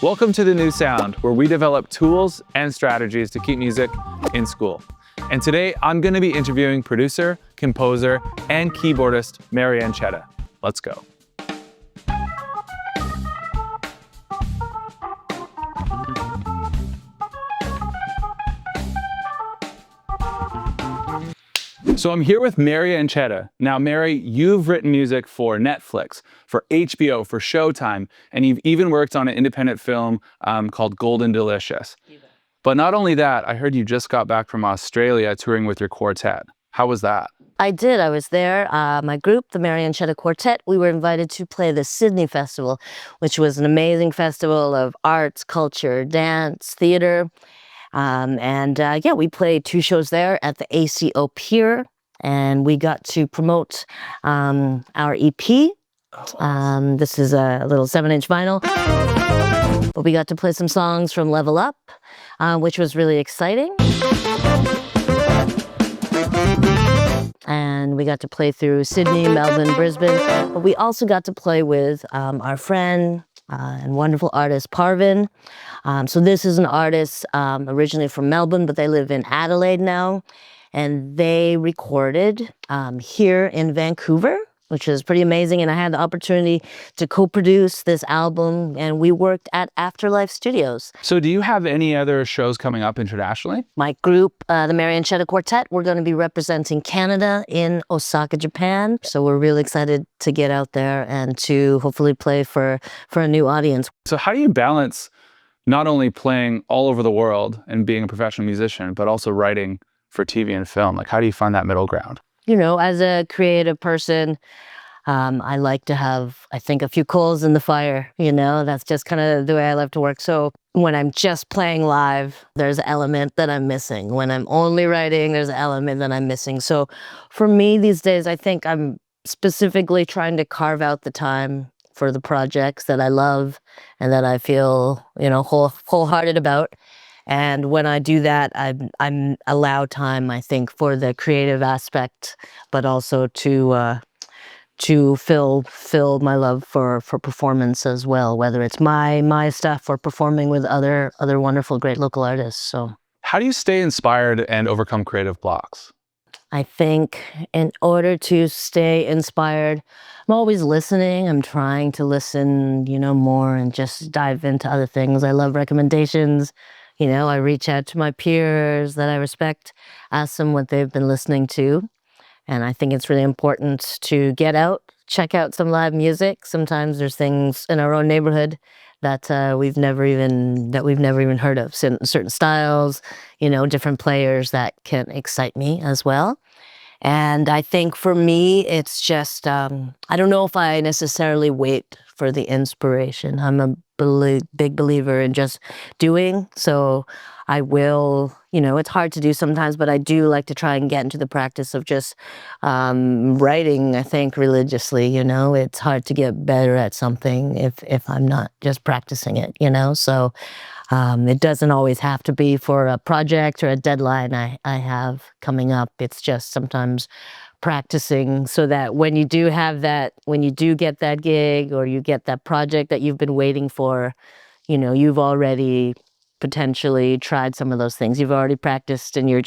Welcome to The New Sound, where we develop tools and strategies to keep music in school. And today, I'm going to be interviewing producer, composer, and keyboardist Mary Ancheta. Let's go. So I'm here with Mary Ancheta. Now, Mary, you've written music for Netflix, for HBO, for Showtime, and you've even worked on an independent film called Golden Delicious. But not only that, I heard you just got back from Australia touring with your quartet. How was that? I did. I was there. My group, the Mary Ancheta Quartet, we were invited to play the Sydney Festival, which was an amazing festival of arts, culture, dance, theater. Yeah, we played 2 shows there at the ACO Pier, and we got to promote our EP. This is a little 7-inch vinyl, but we got to play some songs from Level Up, which was really exciting. And we got to play through Sydney, Melbourne, Brisbane, but we also got to play with our friend and wonderful artist Parvin. So this is an artist originally from Melbourne, but they live in Adelaide now. And they recorded here in Vancouver, which is pretty amazing. And I had the opportunity to co-produce this album, and we worked at Afterlife Studios. So do you have any other shows coming up internationally? My group, the Mary Ancheta Quartet, we're going to be representing Canada in Osaka, Japan. So we're really excited to get out there and to hopefully play for a new audience. So how do you balance not only playing all over the world and being a professional musician, but also writing for TV and film? Like, how do you find that middle ground? You know, as a creative person, I like to have, I think, a few coals in the fire, you know? That's just kind of the way I love to work. So when I'm just playing live, there's an element that I'm missing. When I'm only writing, there's an element that I'm missing. So for me these days, I think I'm specifically trying to carve out the time for the projects that I love and that I feel, you know, wholehearted about. And when I do that, I'm allowed time, I think, for the creative aspect, but also to fill my love for performance as well, whether it's my stuff or performing with other wonderful, great local artists. So, how do you stay inspired and overcome creative blocks? I think in order to stay inspired, I'm always listening. I'm trying to listen, you know, more and just dive into other things. I love recommendations. You know, I reach out to my peers that I respect, ask them what they've been listening to. And I think it's really important to get out, check out some live music. Sometimes there's things in our own neighborhood that we've never even heard of. Certain styles, you know, different players that can excite me as well. And I think for me, it's just, I don't know if I necessarily wait for the inspiration. I'm a big believer in just doing. So I will, you know, it's hard to do sometimes, but I do like to try and get into the practice of just writing, I think, religiously. You know, it's hard to get better at something if I'm not just practicing it, you know. So it doesn't always have to be for a project or a deadline I have coming up. It's just sometimes practicing so that when you do get that gig or you get that project that you've been waiting for, you know, you've already potentially tried some of those things. You've already practiced and you're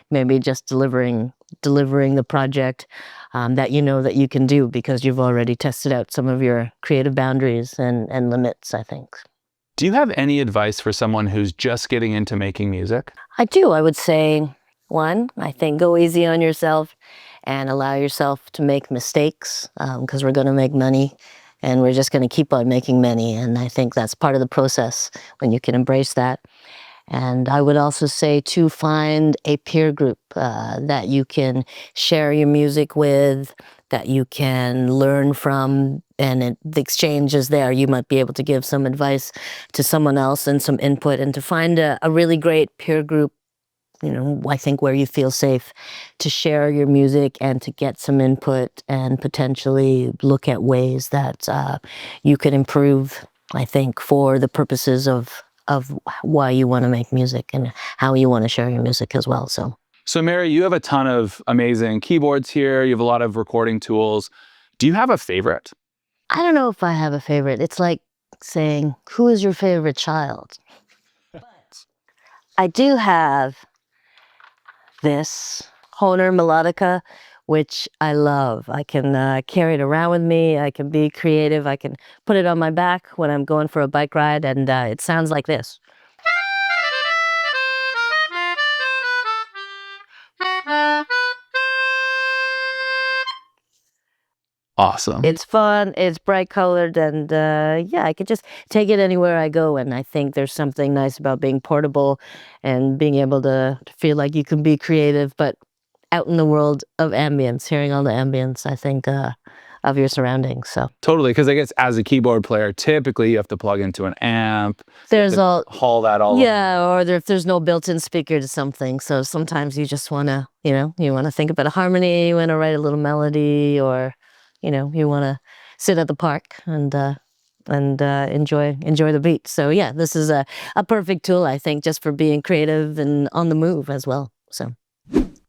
maybe just delivering the project that you know that you can do because you've already tested out some of your creative boundaries and limits, I think. Do you have any advice for someone who's just getting into making music? I do. I would say, 1, I think go easy on yourself and allow yourself to make mistakes because we're going to make money and we're just going to keep on making money. And I think that's part of the process when you can embrace that. And I would also say to find a peer group that you can share your music with, that you can learn from, and the exchange is there. You might be able to give some advice to someone else and some input, and to find a really great peer group, you know, I think where you feel safe to share your music and to get some input and potentially look at ways that you can improve, I think, for the purposes of why you want to make music and how you want to share your music as well. So Mary, you have a ton of amazing keyboards here. You have a lot of recording tools. Do you have a favorite? I don't know if I have a favorite. It's like saying, who is your favorite child? But I do have this Hohner melodica, which I love. I can carry it around with me. I can be creative. I can put it on my back when I'm going for a bike ride, and it sounds like this. Awesome. It's fun, it's bright colored, and yeah, I could just take it anywhere I go. And I think there's something nice about being portable and being able to feel like you can be creative, but out in the world of ambience, hearing all the ambience, I think, of your surroundings. So Totally, because I guess as a keyboard player, typically you have to plug into an amp. there's all, haul that all. yeah, or if there's no built-in speaker to something. So sometimes you just want to, you want to think about a harmony, you want to write a little melody, or, you want to sit at the park and enjoy the beat. So yeah, this is a perfect tool, I think, just for being creative and on the move as well. So,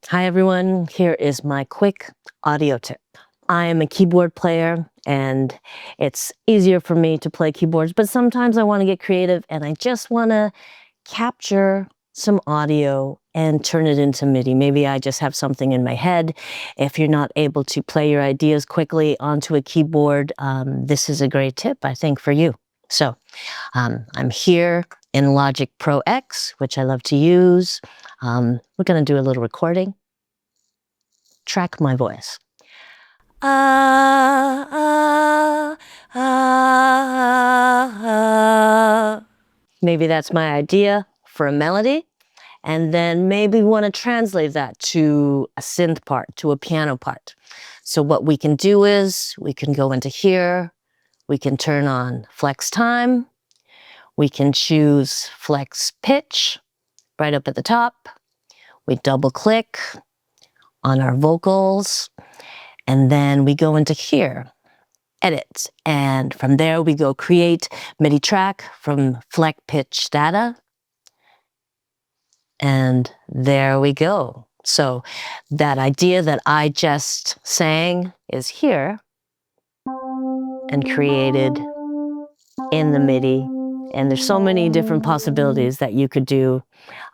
hi everyone, here is my quick audio tip. I am a keyboard player, and it's easier for me to play keyboards, but sometimes I want to get creative and I just want to capture some audio and turn it into MIDI. Maybe I just have something in my head. If you're not able to play your ideas quickly onto a keyboard, this is a great tip, I think, for you. So I'm here in Logic Pro X, which I love to use. We're going to do a little recording. Track my voice. Maybe that's my idea for a melody. And then maybe we want to translate that to a synth part, to a piano part. So what we can do is we can go into here, we can turn on flex time, we can choose flex pitch right up at the top. We double click on our vocals, and then we go into here, edit, and from there we go create MIDI track from flex pitch data. And there we go. So that idea that I just sang is here and created in the MIDI. And there's so many different possibilities that you could do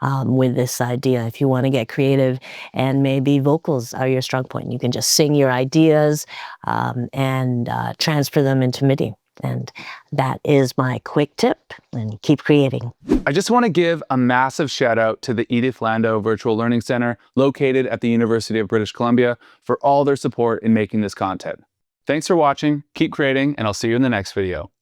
with this idea. If you want to get creative and maybe vocals are your strong point, you can just sing your ideas and transfer them into MIDI. And that is my quick tip, and keep creating. I just want to give a massive shout out to the Edith Lando Virtual Learning Center located at the University of British Columbia for all their support in making this content. Thanks for watching, keep creating, and I'll see you in the next video.